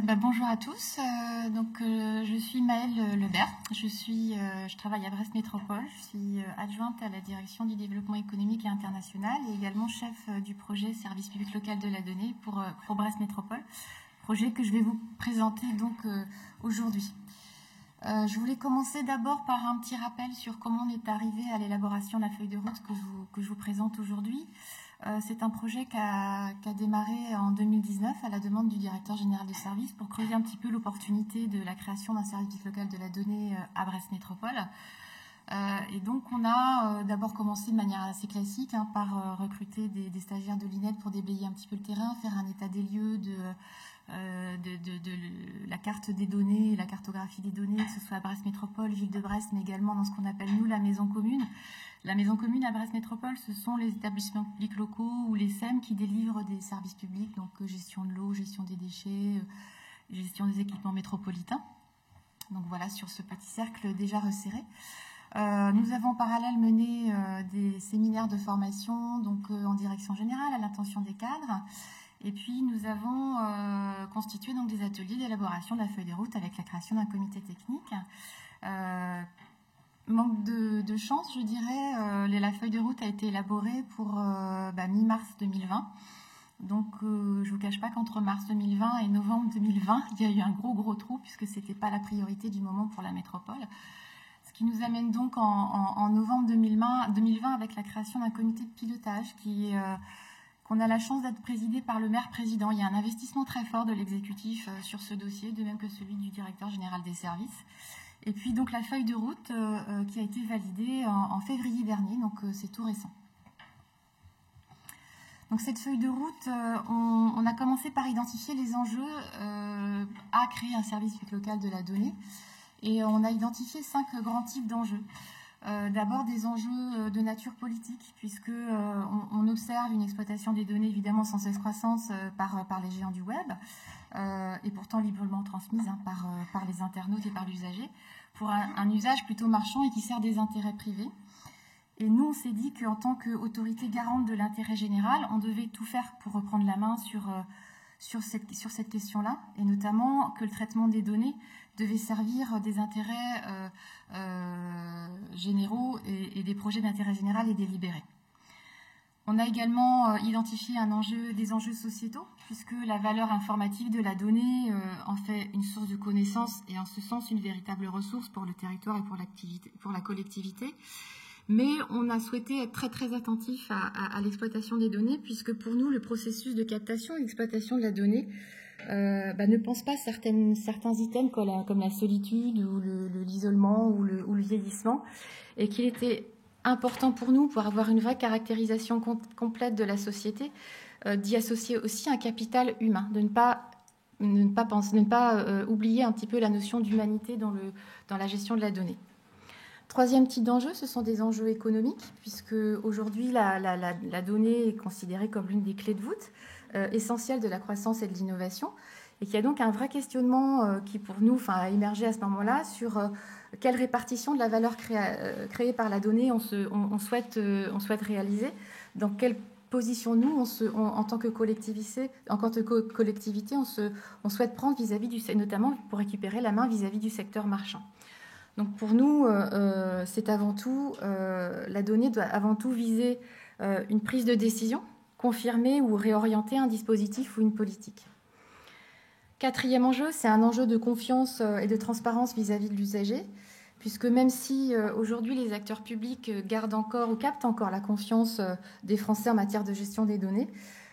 Bonjour à tous. Je suis Maëlle Lebert. Je travaille à Brest Métropole. Je suis adjointe à la direction du développement économique et international et également chef du projet Service public local de la donnée pour Brest Métropole, projet que je vais vous présenter aujourd'hui. Je voulais commencer d'abord par un petit rappel sur comment on est arrivé à l'élaboration de la feuille de route que je vous présente aujourd'hui. C'est un projet qui a démarré en 2019 à la demande du directeur général de service pour creuser un petit peu l'opportunité de la création d'un service local de la donnée à Brest Métropole. Et donc on a d'abord commencé de manière assez classique par recruter des stagiaires de l'INED pour déblayer un petit peu le terrain, faire un état des lieux de la carte des données, la cartographie des données, que ce soit à Brest Métropole, Ville de Brest, mais également dans ce qu'on appelle nous la maison commune. La maison commune à Brest Métropole, ce sont les établissements publics locaux ou les SEM qui délivrent des services publics, donc gestion de l'eau, gestion des déchets, gestion des équipements métropolitains. Donc voilà, sur ce petit cercle déjà resserré. Nous avons en parallèle mené des séminaires de formation en direction générale à l'intention des cadres. Et puis nous avons constitué des ateliers d'élaboration de la feuille de route avec la création d'un comité technique. Manque de chance, je dirais, la feuille de route a été élaborée pour mi-mars 2020. Donc je ne vous cache pas qu'entre mars 2020 et novembre 2020, il y a eu un gros trou puisque ce n'était pas la priorité du moment pour la métropole. Ce qui nous amène donc en novembre 2020 avec la création d'un comité de pilotage qu'on a la chance d'être présidé par le maire-président. Il y a un investissement très fort de l'exécutif sur ce dossier, de même que celui du directeur général des services. Et puis donc la feuille de route qui a été validée en février dernier, donc c'est tout récent. Donc cette feuille de route, on a commencé par identifier les enjeux à créer un service public local de la donnée. Et on a identifié 5 grands types d'enjeux. D'abord des enjeux de nature politique, puisque on observe une exploitation des données évidemment sans cesse croissante par les géants du web, et pourtant librement transmise par les internautes et par l'usager, pour un usage plutôt marchand et qui sert des intérêts privés. Et nous, on s'est dit qu'en tant qu'autorité garante de l'intérêt général, on devait tout faire pour reprendre la main sur cette question-là, et notamment que le traitement des données devait servir des intérêts généraux et des projets d'intérêt général et délibérés. On a également identifié des enjeux sociétaux, puisque la valeur informative de la donnée en fait une source de connaissances et en ce sens une véritable ressource pour le territoire et pour la collectivité. Mais on a souhaité être très attentif à l'exploitation des données, puisque pour nous, le processus de captation et d'exploitation de la donnée ne pense pas certains items comme la solitude ou l'isolement ou le vieillissement, et qu'il était important pour nous, pour avoir une vraie caractérisation complète de la société, d'y associer aussi un capital humain, de ne pas oublier un petit peu la notion d'humanité dans la gestion de la donnée. Troisième type d'enjeu, ce sont des enjeux économiques, puisque aujourd'hui la donnée est considérée comme l'une des clés de voûte essentielles de la croissance et de l'innovation, et qu'il y a donc un vrai questionnement qui pour nous a émergé à ce moment-là sur quelle répartition de la valeur créée par la donnée on souhaite réaliser, dans quelle position nous, en tant que collectivité, on souhaite prendre notamment pour récupérer la main vis-à-vis du secteur marchand. Donc pour nous, c'est avant tout, la donnée doit avant tout viser une prise de décision, confirmer ou réorienter un dispositif ou une politique. Quatrième enjeu, c'est un enjeu de confiance et de transparence vis-à-vis de l'usager, puisque même si aujourd'hui les acteurs publics gardent encore ou captent encore la confiance des Français en matière de gestion des données,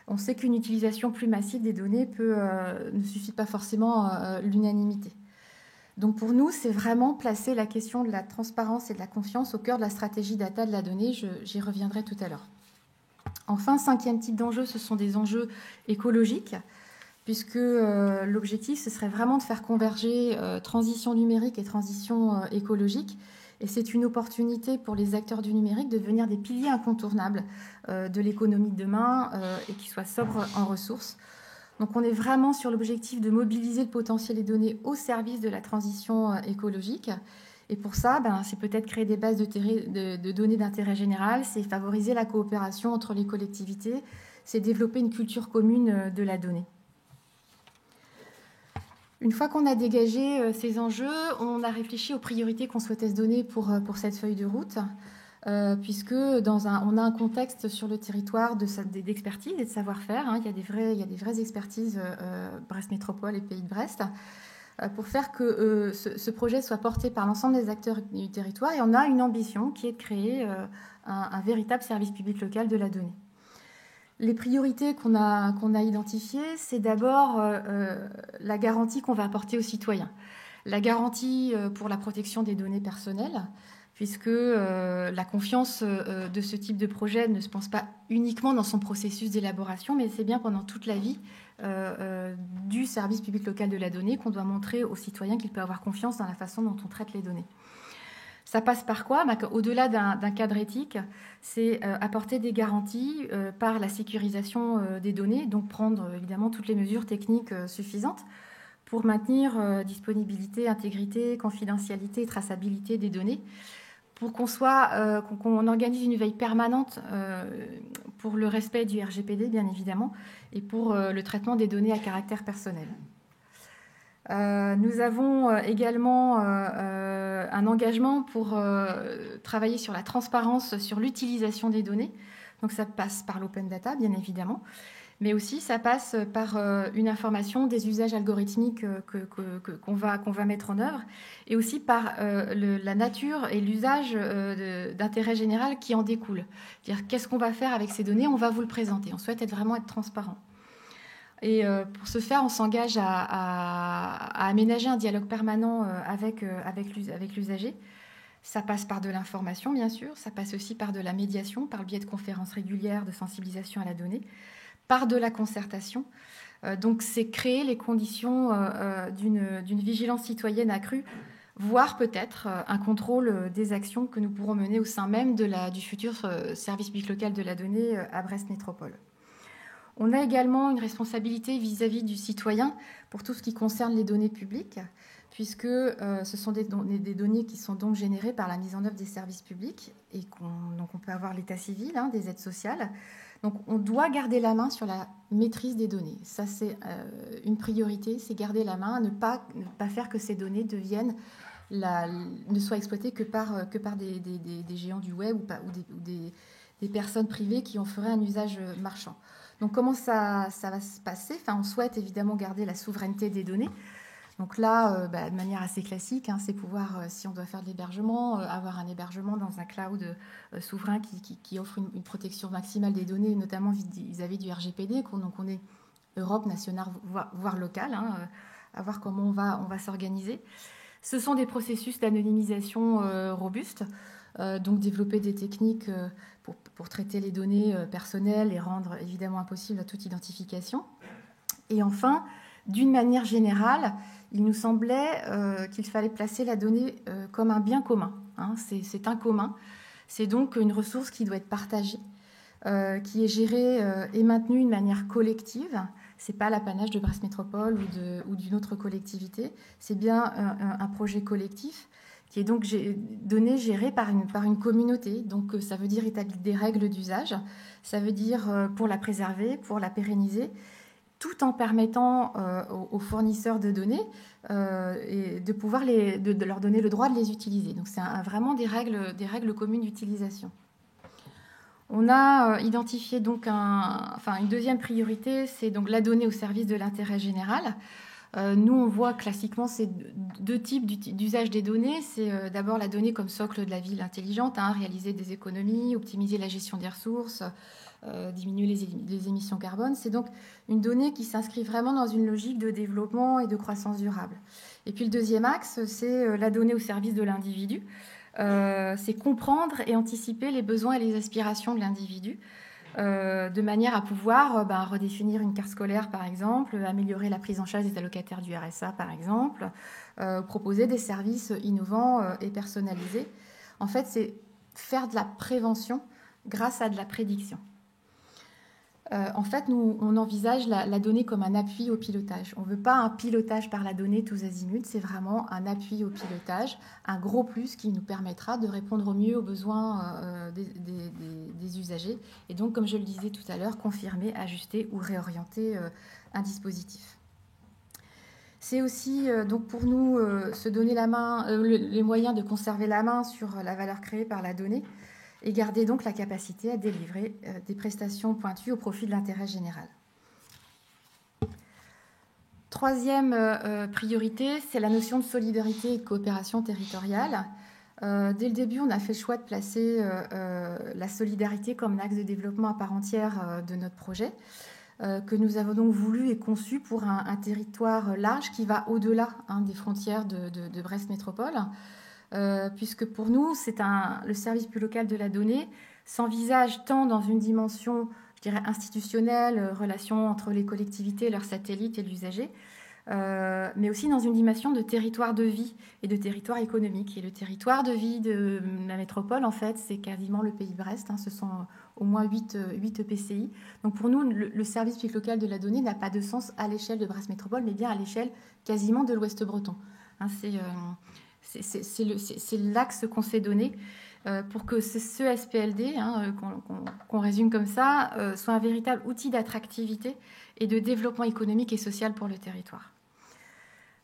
on sait qu'une utilisation plus massive des données ne suffit pas forcément à l'unanimité. Donc pour nous, c'est vraiment placer la question de la transparence et de la confiance au cœur de la stratégie data de la donnée. J'y reviendrai tout à l'heure. Enfin, cinquième type d'enjeu, ce sont des enjeux écologiques, puisque l'objectif, ce serait vraiment de faire converger transition numérique et transition écologique. Et c'est une opportunité pour les acteurs du numérique de devenir des piliers incontournables de l'économie de demain et qui soient sobres en ressources. Donc on est vraiment sur l'objectif de mobiliser le potentiel des données au service de la transition écologique. Et pour ça, c'est peut-être créer des bases de données d'intérêt général, c'est favoriser la coopération entre les collectivités, c'est développer une culture commune de la donnée. Une fois qu'on a dégagé ces enjeux, on a réfléchi aux priorités qu'on souhaitait se donner pour cette feuille de route, puisque on a un contexte sur le territoire d'expertise et de savoir-faire. Hein. Il y a des vraies expertises Brest Métropole et Pays de Brest, pour faire que ce projet soit porté par l'ensemble des acteurs du territoire. Et on a une ambition qui est de créer un véritable service public local de la donnée. Les priorités qu'on a identifiées, c'est d'abord la garantie qu'on va apporter aux citoyens. La garantie pour la protection des données personnelles, puisque la confiance de ce type de projet ne se pense pas uniquement dans son processus d'élaboration, mais c'est bien pendant toute la vie du service public local de la donnée qu'on doit montrer aux citoyens qu'il peut avoir confiance dans la façon dont on traite les données. Ça passe par quoi ? Au-delà d'un cadre éthique, c'est apporter des garanties par la sécurisation des données, donc prendre évidemment toutes les mesures techniques suffisantes pour maintenir disponibilité, intégrité, confidentialité et traçabilité des données, pour qu'on organise une veille permanente pour le respect du RGPD, bien évidemment, et pour le traitement des données à caractère personnel. Nous avons également un engagement pour travailler sur la transparence, sur l'utilisation des données. Donc ça passe par l'open data, bien évidemment, mais aussi ça passe par une information des usages algorithmiques qu'on va mettre en œuvre, et aussi par la nature et l'usage d'intérêt général qui en découle. C'est-à-dire, qu'est-ce qu'on va faire avec ces données ? On va vous le présenter. On souhaite vraiment être transparent. Et pour ce faire, on s'engage à aménager un dialogue permanent avec l'usager. Ça passe par de l'information, bien sûr. Ça passe aussi par de la médiation, par le biais de conférences régulières de sensibilisation à la donnée, par de la concertation. Donc, c'est créer les conditions d'une vigilance citoyenne accrue, voire peut-être un contrôle des actions que nous pourrons mener au sein même du futur service public local de la donnée à Brest Métropole. On a également une responsabilité vis-à-vis du citoyen pour tout ce qui concerne les données publiques, puisque ce sont des données qui sont donc générées par la mise en œuvre des services publics, et donc on peut avoir l'état civil, des aides sociales. Donc on doit garder la main sur la maîtrise des données. Ça, c'est une priorité, c'est garder la main, ne pas faire que ces données ne soient exploitées que par des géants du web ou des personnes privées qui en feraient un usage marchand. Donc comment ça va se passer ? On souhaite évidemment garder la souveraineté des données. Donc là, de manière assez classique, c'est pouvoir, si on doit faire de l'hébergement, avoir un hébergement dans un cloud souverain qui offre une protection maximale des données, notamment vis-à-vis du RGPD. Donc on est Europe, nationale, voire locale, à voir comment on va s'organiser. Ce sont des processus d'anonymisation robustes, donc développer des techniques pour traiter les données personnelles et rendre évidemment impossible toute identification. Et enfin, d'une manière générale, il nous semblait qu'il fallait placer la donnée comme un bien commun. C'est un commun. C'est donc une ressource qui doit être partagée, qui est gérée et maintenue de manière collective. Ce n'est pas l'apanage de Brest Métropole ou d'une autre collectivité. C'est bien un projet collectif qui est donc géré par une communauté. Donc ça veut dire établir des règles d'usage, ça veut dire pour la préserver, pour la pérenniser, tout en permettant aux fournisseurs de données et de pouvoir de leur donner le droit de les utiliser. Donc c'est vraiment des règles communes d'utilisation. On a identifié donc une deuxième priorité, c'est donc la donnée au service de l'intérêt général. Nous, on voit classiquement ces deux types d'usage des données. C'est d'abord la donnée comme socle de la ville intelligente, réaliser des économies, optimiser la gestion des ressources, diminuer les émissions carbone. C'est donc une donnée qui s'inscrit vraiment dans une logique de développement et de croissance durable. Et puis le deuxième axe, c'est la donnée au service de l'individu. C'est comprendre et anticiper les besoins et les aspirations de l'individu, de manière à pouvoir redéfinir une carte scolaire, par exemple, améliorer la prise en charge des allocataires du RSA, par exemple, proposer des services innovants et personnalisés. En fait, c'est faire de la prévention grâce à de la prédiction. En fait, nous, on envisage la donnée comme un appui au pilotage. On ne veut pas un pilotage par la donnée tous azimuts, c'est vraiment un appui au pilotage, un gros plus qui nous permettra de répondre au mieux aux besoins des usagers et donc, comme je le disais tout à l'heure, confirmer, ajuster ou réorienter un dispositif. C'est aussi donc pour nous se donner la main, les moyens de conserver la main sur la valeur créée par la donnée et garder donc la capacité à délivrer des prestations pointues au profit de l'intérêt général. Troisième priorité, c'est la notion de solidarité et de coopération territoriale. Dès le début, on a fait le choix de placer la solidarité comme un axe de développement à part entière de notre projet, que nous avons donc voulu et conçu pour un territoire large qui va au-delà des frontières de Brest Métropole, puisque pour nous, le service public local de la donnée s'envisage tant dans une dimension, je dirais, institutionnelle, relation entre les collectivités, leurs satellites et l'usager, mais aussi dans une dimension de territoire de vie et de territoire économique. Et le territoire de vie de la métropole, en fait, c'est quasiment le pays de Brest. Ce sont au moins 8 EPCI. Donc pour nous, le service public local de la donnée n'a pas de sens à l'échelle de Brest Métropole, mais bien à l'échelle quasiment de l'Ouest breton. C'est l'axe qu'on s'est donné pour que ce SPLD, qu'on résume comme ça, soit un véritable outil d'attractivité et de développement économique et social pour le territoire.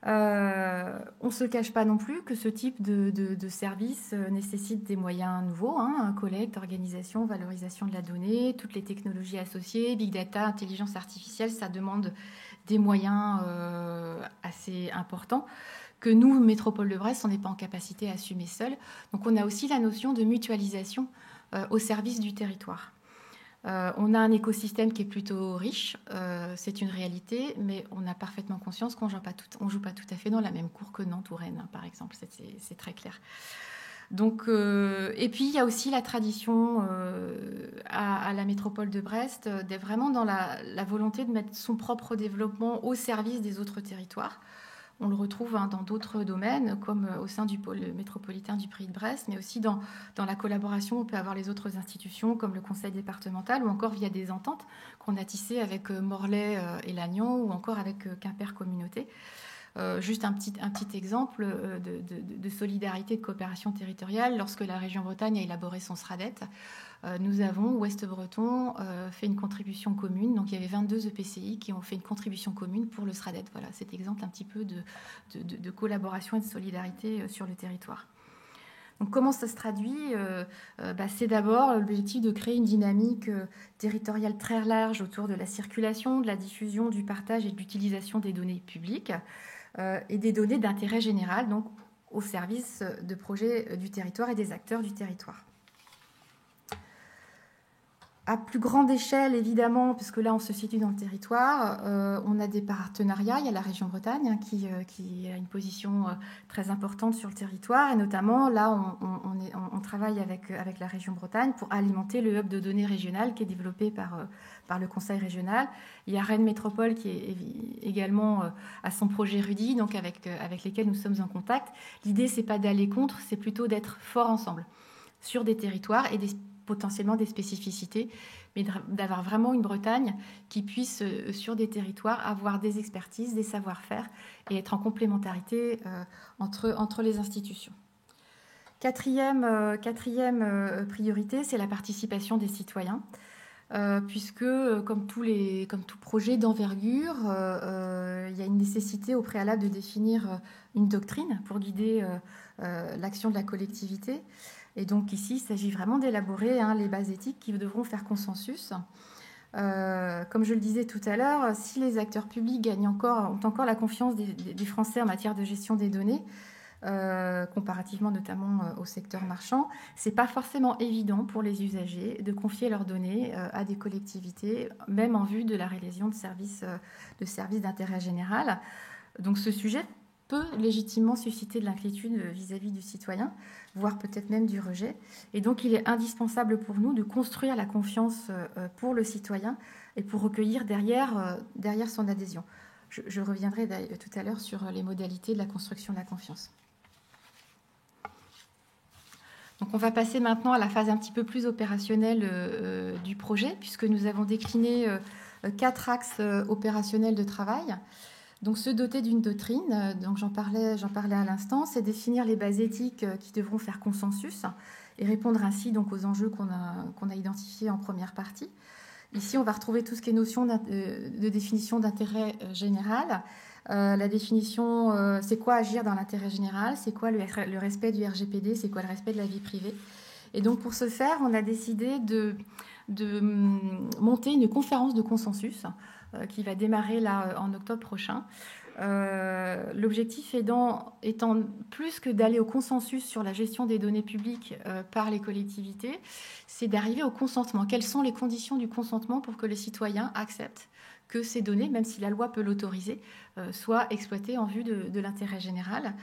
On ne se cache pas non plus que ce type de service nécessite des moyens nouveaux, collecte, organisation, valorisation de la donnée, toutes les technologies associées, big data, intelligence artificielle, ça demande des moyens assez importants que nous, Métropole de Brest, on n'est pas en capacité à assumer seul. Donc on a aussi la notion de mutualisation au service du territoire. On a un écosystème qui est plutôt riche, c'est une réalité, mais on a parfaitement conscience qu'on ne joue pas tout à fait dans la même cour que Nantes ou Rennes, par exemple, c'est très clair. Donc, et puis, il y a aussi la tradition à la métropole de Brest, d'être vraiment dans la volonté de mettre son propre développement au service des autres territoires. On le retrouve dans d'autres domaines, comme au sein du pôle métropolitain du Pays de Brest, mais aussi dans la collaboration, on peut avoir les autres institutions, comme le conseil départemental, ou encore via des ententes qu'on a tissées avec Morlaix et Lannion, ou encore avec Quimper Communauté. Juste un petit exemple de solidarité, de coopération territoriale. Lorsque la région Bretagne a élaboré son SRADET, nous avons, Ouest Breton, fait une contribution commune. Donc il y avait 22 EPCI qui ont fait une contribution commune pour le SRADET. Voilà, cet exemple un petit peu de collaboration et de solidarité sur le territoire. Donc comment ça se traduit c'est d'abord l'objectif de créer une dynamique territoriale très large autour de la circulation, de la diffusion, du partage et de l'utilisation des données publiques et des données d'intérêt général, donc au service de projets du territoire et des acteurs du territoire. À plus grande échelle, évidemment, puisque là, on se situe dans le territoire, on a des partenariats. Il y a la région Bretagne qui a une position très importante sur le territoire. Et notamment, là, on travaille avec la région Bretagne pour alimenter le hub de données régional qui est développé par le conseil régional. Il y a Rennes Métropole qui est également à son projet RUDI, donc avec lesquels nous sommes en contact. L'idée, c'est pas d'aller contre, c'est plutôt d'être forts ensemble sur des territoires et potentiellement des spécificités, mais d'avoir vraiment une Bretagne qui puisse, sur des territoires, avoir des expertises, des savoir-faire et être en complémentarité entre les institutions. Quatrième priorité, c'est la participation des citoyens, puisque, comme tout projet d'envergure, il y a une nécessité au préalable de définir une doctrine pour guider l'action de la collectivité. Et donc ici, il s'agit vraiment d'élaborer les bases éthiques qui devront faire consensus. Comme je le disais tout à l'heure, si les acteurs publics ont encore la confiance des Français en matière de gestion des données, comparativement notamment au secteur marchand, c'est pas forcément évident pour les usagers de confier leurs données à des collectivités, même en vue de la réalisation de services d'intérêt général. Donc ce sujet peut légitimement susciter de l'inquiétude vis-à-vis du citoyen, voire peut-être même du rejet. Et donc, il est indispensable pour nous de construire la confiance pour le citoyen et pour recueillir derrière son adhésion. Je reviendrai tout à l'heure sur les modalités de la construction de la confiance. Donc, on va passer maintenant à la phase un petit peu plus opérationnelle du projet, puisque nous avons décliné 4 axes opérationnels de travail. Donc, se doter d'une doctrine, donc j'en parlais à l'instant, c'est définir les bases éthiques qui devront faire consensus et répondre ainsi donc aux enjeux qu'on a identifiés en première partie. Ici, on va retrouver tout ce qui est notion de définition d'intérêt général, La définition, c'est quoi agir dans l'intérêt général, c'est quoi le respect du RGPD, c'est quoi le respect de la vie privée. Et donc pour ce faire, on a décidé de monter une conférence de consensus qui va démarrer là en octobre prochain. L'objectif étant plus que d'aller au consensus sur la gestion des données publiques par les collectivités, c'est d'arriver au consentement. Quelles sont les conditions du consentement pour que les citoyens acceptent que ces données, même si la loi peut l'autoriser, soient exploitées en vue de l'intérêt général.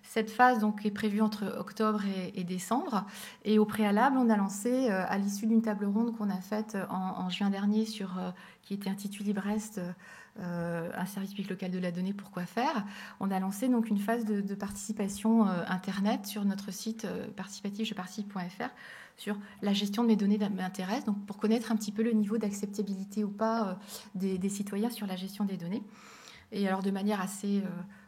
Cette phase donc, est prévue entre octobre et décembre. Et au préalable, on a lancé, à l'issue d'une table ronde qu'on a faite en juin dernier, qui était intitulée Brest, un service public local de la donnée, pourquoi faire. On a lancé donc une phase de participation Internet sur notre site participatif.fr sur la gestion de mes données m'intéresse, donc pour connaître un petit peu le niveau d'acceptabilité ou pas des citoyens sur la gestion des données. Et alors de manière assez...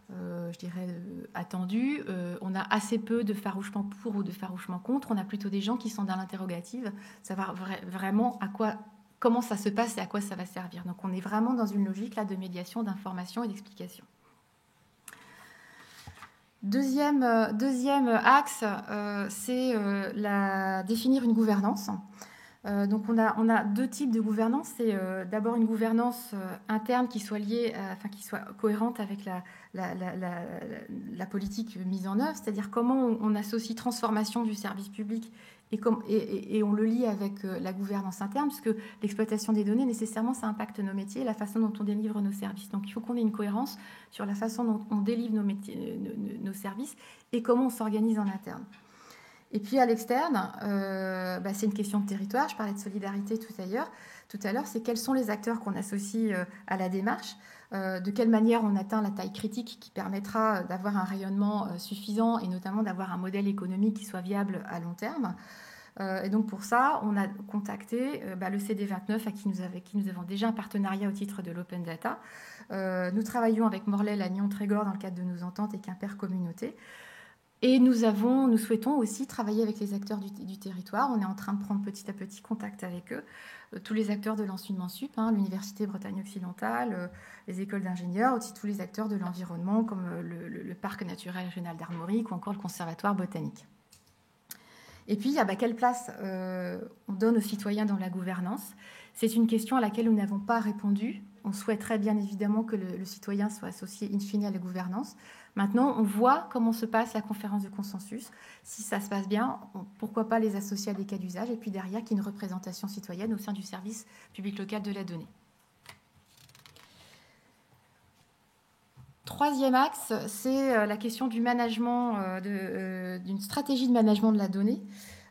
je dirais, attendu. On a assez peu de farouchement pour ou de farouchement contre. On a plutôt des gens qui sont dans l'interrogative, savoir vraiment comment ça se passe et à quoi ça va servir. Donc on est vraiment dans une logique là, de médiation, d'information et d'explication. Deuxième axe, c'est définir une gouvernance. Donc on a deux types de gouvernance. C'est d'abord une gouvernance interne qui soit liée, qui soit cohérente avec la politique mise en œuvre, c'est-à-dire comment on associe transformation du service public et on le lie avec la gouvernance interne, puisque l'exploitation des données, nécessairement, ça impacte nos métiers et la façon dont on délivre nos services. Donc il faut qu'on ait une cohérence sur la façon dont on délivre nos services et comment on s'organise en interne. Et puis à l'externe, c'est une question de territoire. Je parlais de solidarité tout à l'heure. C'est quels sont les acteurs qu'on associe à la démarche, de quelle manière on atteint la taille critique qui permettra d'avoir un rayonnement suffisant et notamment d'avoir un modèle économique qui soit viable à long terme. Et donc pour ça, on a contacté le CD29 avec qui nous avons déjà un partenariat au titre de l'Open Data. Nous travaillons avec Morlaix, Lannion, Trégor dans le cadre de nos ententes et Quimper Communauté. Et nous souhaitons aussi travailler avec les acteurs du territoire. On est en train de prendre petit à petit contact avec eux. Tous les acteurs de l'enseignement sup, l'Université Bretagne occidentale, les écoles d'ingénieurs, aussi tous les acteurs de l'environnement comme le Parc naturel régional d'Armorique ou encore le Conservatoire botanique. Et puis, quelle place on donne aux citoyens dans la gouvernance? C'est une question à laquelle nous n'avons pas répondu. On souhaiterait bien évidemment que le citoyen soit associé in fine à la gouvernance. Maintenant, on voit comment se passe la conférence de consensus. Si ça se passe bien, pourquoi pas les associer à des cas d'usage et puis derrière, qu'il y ait une représentation citoyenne au sein du service public local de la donnée. Troisième axe, c'est la question du management, d'une stratégie de management de la donnée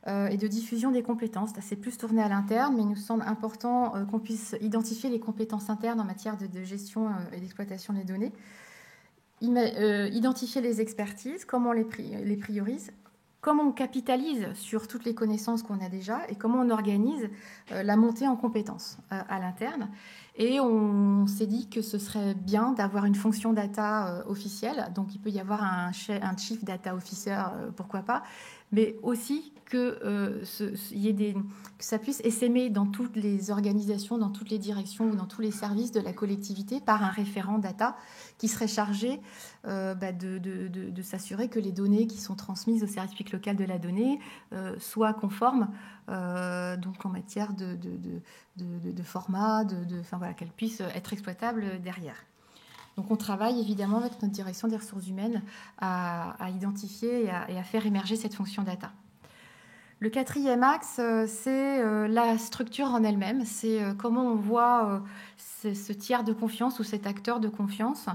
et de diffusion des compétences. C'est plus tourné à l'interne, mais il nous semble important qu'on puisse identifier les compétences internes en matière de gestion et d'exploitation des données. Identifier les expertises, comment on les priorise, comment on capitalise sur toutes les connaissances qu'on a déjà et comment on organise la montée en compétences à l'interne. Et on s'est dit que ce serait bien d'avoir une fonction data officielle, donc il peut y avoir un chief data officer, pourquoi pas, mais aussi que ça puisse essaimer dans toutes les organisations, dans toutes les directions ou dans tous les services de la collectivité par un référent data qui serait chargé de s'assurer que les données qui sont transmises au service public local de la donnée soient conformes donc en matière de format, qu'elles puissent être exploitables derrière. Donc on travaille évidemment avec notre direction des ressources humaines à identifier et à faire émerger cette fonction data. Le quatrième axe, c'est la structure en elle-même. C'est comment on voit ce tiers de confiance ou cet acteur de confiance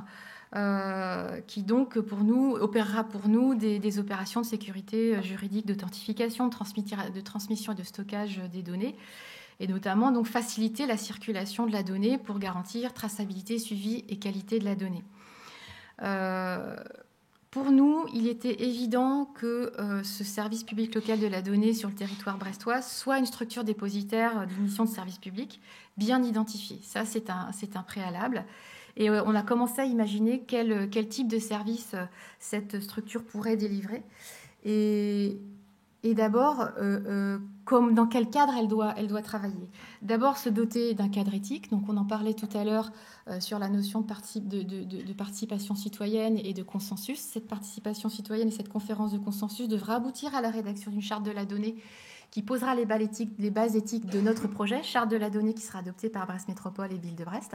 qui donc opérera pour nous des opérations de sécurité juridique, d'authentification, de transmission et de stockage des données, et notamment donc faciliter la circulation de la donnée pour garantir traçabilité, suivi et qualité de la donnée. Pour nous, il était évident que ce service public local de la donnée sur le territoire brestois soit une structure dépositaire d'une mission de service public bien identifiée. Ça, c'est un préalable. Et on a commencé à imaginer quel type de service cette structure pourrait délivrer. Et d'abord, dans quel cadre elle doit travailler. D'abord, se doter d'un cadre éthique. Donc, on en parlait tout à l'heure sur la notion de participation citoyenne et de consensus. Cette participation citoyenne et cette conférence de consensus devra aboutir à la rédaction d'une charte de la donnée qui posera les bases éthiques de notre projet, charte de la donnée qui sera adoptée par Brest Métropole et Ville de Brest,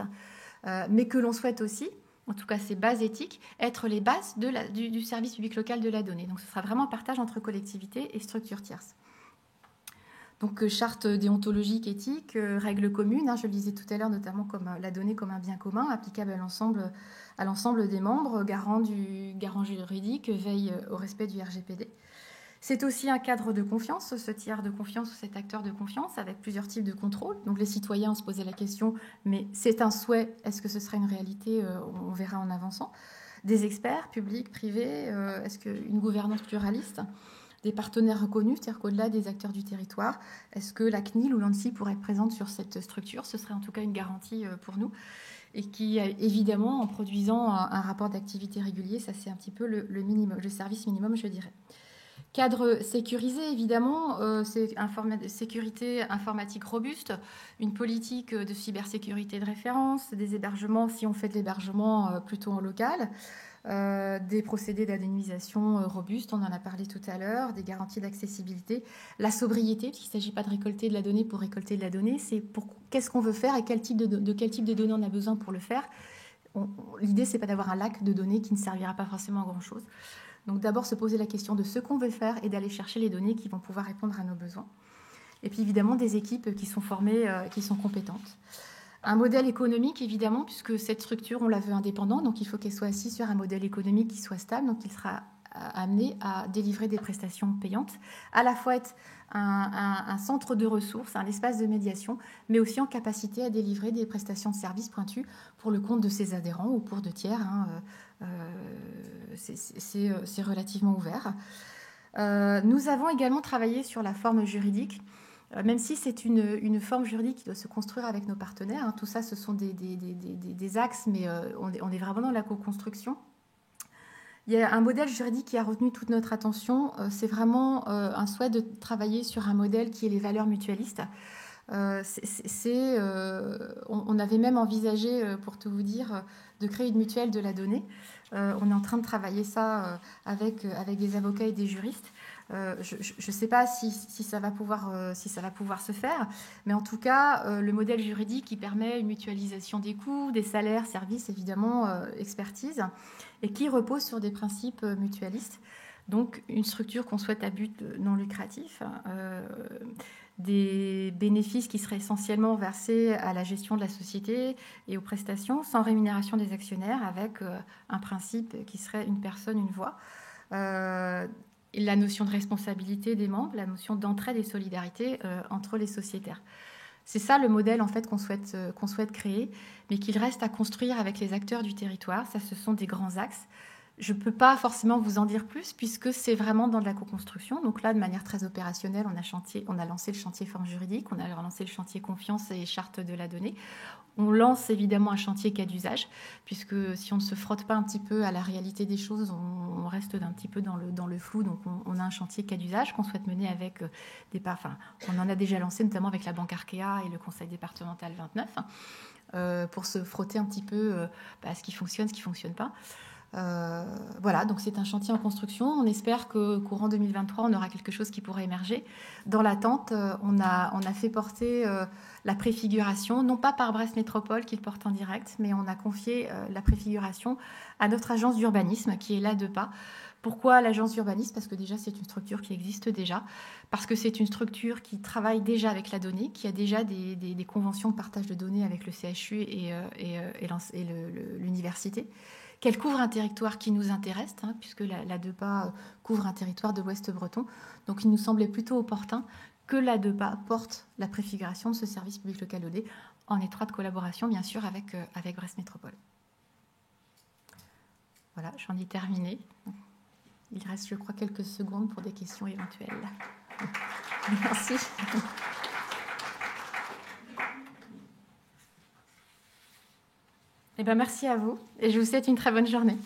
mais que l'on souhaite aussi, en tout cas ces bases éthiques, être les bases du service public local de la donnée. Donc, ce sera vraiment un partage entre collectivités et structures tierces. Donc, charte déontologique, éthique, règles communes, je le disais tout à l'heure, notamment comme la donnée comme un bien commun, applicable à l'ensemble des membres, garant juridique, veille au respect du RGPD. C'est aussi un cadre de confiance, ce tiers de confiance ou cet acteur de confiance, avec plusieurs types de contrôle. Donc, les citoyens se posaient la question, mais c'est un souhait, est-ce que ce sera une réalité? On verra en avançant. Des experts, publics, privés, est-ce qu'une gouvernance pluraliste? Des partenaires reconnus, c'est-à-dire qu'au-delà des acteurs du territoire, est-ce que la CNIL ou l'ANSSI pourrait être présente sur cette structure? Ce serait en tout cas une garantie pour nous. Et qui, évidemment, en produisant un rapport d'activité régulier, ça c'est un petit peu le service minimum, je dirais. Cadre sécurisé, évidemment, c'est sécurité informatique robuste, une politique de cybersécurité de référence, des hébergements, si on fait de l'hébergement plutôt en local, des procédés d'anonymisation robustes, on en a parlé tout à l'heure, des garanties d'accessibilité, la sobriété, puisqu'il ne s'agit pas de récolter de la donnée pour récolter de la donnée, c'est qu'est-ce qu'on veut faire et quel type de données on a besoin pour le faire. L'idée, c'est pas d'avoir un lac de données qui ne servira pas forcément à grand-chose. Donc d'abord se poser la question de ce qu'on veut faire et d'aller chercher les données qui vont pouvoir répondre à nos besoins. Et puis évidemment des équipes qui sont formées, qui sont compétentes. Un modèle économique, évidemment, puisque cette structure, on la veut indépendante, donc il faut qu'elle soit assise sur un modèle économique qui soit stable, donc il sera amené à délivrer des prestations payantes, à la fois être un centre de ressources, un espace de médiation, mais aussi en capacité à délivrer des prestations de services pointues pour le compte de ses adhérents ou pour de tiers. C'est relativement ouvert. Nous avons également travaillé sur la forme juridique. Même si c'est une forme juridique qui doit se construire avec nos partenaires, tout ça, ce sont des axes, mais on est vraiment dans la co-construction. Il y a un modèle juridique qui a retenu toute notre attention. C'est vraiment un souhait de travailler sur un modèle qui est les valeurs mutualistes. On avait même envisagé, pour tout vous dire, de créer une mutuelle de la donnée. On est en train de travailler ça avec des avocats et des juristes. Je ne sais pas si ça va pouvoir se faire, mais en tout cas, le modèle juridique qui permet une mutualisation des coûts, des salaires, services, évidemment, expertise, et qui repose sur des principes mutualistes. Donc, une structure qu'on souhaite à but non lucratif, des bénéfices qui seraient essentiellement versés à la gestion de la société et aux prestations, sans rémunération des actionnaires, avec un principe qui serait une personne, une voix. La notion de responsabilité des membres, la notion d'entraide et solidarité entre les sociétaires. C'est ça le modèle en fait qu'on souhaite créer, mais qu'il reste à construire avec les acteurs du territoire. Ça, ce sont des grands axes. Je ne peux pas forcément vous en dire plus puisque c'est vraiment dans de la co-construction. Donc là, de manière très opérationnelle, on a lancé le chantier forme juridique, on a lancé le chantier confiance et charte de la donnée. On lance évidemment un chantier cas d'usage, puisque si on ne se frotte pas un petit peu à la réalité des choses, on reste un petit peu dans le flou. Donc on a un chantier cas d'usage qu'on souhaite mener avec on en a déjà lancé notamment avec la Banque Arkea et le Conseil départemental 29, pour se frotter un petit peu à ce qui fonctionne, ce qui ne fonctionne pas. Voilà, donc c'est un chantier en construction. On espère que courant 2023, on aura quelque chose qui pourrait émerger. Dans l'attente, on a fait porter la préfiguration, non pas par Brest Métropole qui le porte en direct, mais on a confié la préfiguration à notre agence d'urbanisme qui est là de pas. Pourquoi l'agence d'urbanisme? Parce que déjà, c'est une structure qui existe déjà, parce que c'est une structure qui travaille déjà avec la donnée, qui a déjà des conventions de partage de données avec le CHU et l'université, qu'elle couvre un territoire qui nous intéresse, puisque la DEPA couvre un territoire de l'Ouest breton. Donc il nous semblait plutôt opportun que la DEPA porte la préfiguration de ce service public local OD, en étroite collaboration, bien sûr, avec Brest Métropole. Voilà, j'en ai terminé. Il reste, je crois, quelques secondes pour des questions éventuelles. Merci. Merci à vous et je vous souhaite une très bonne journée.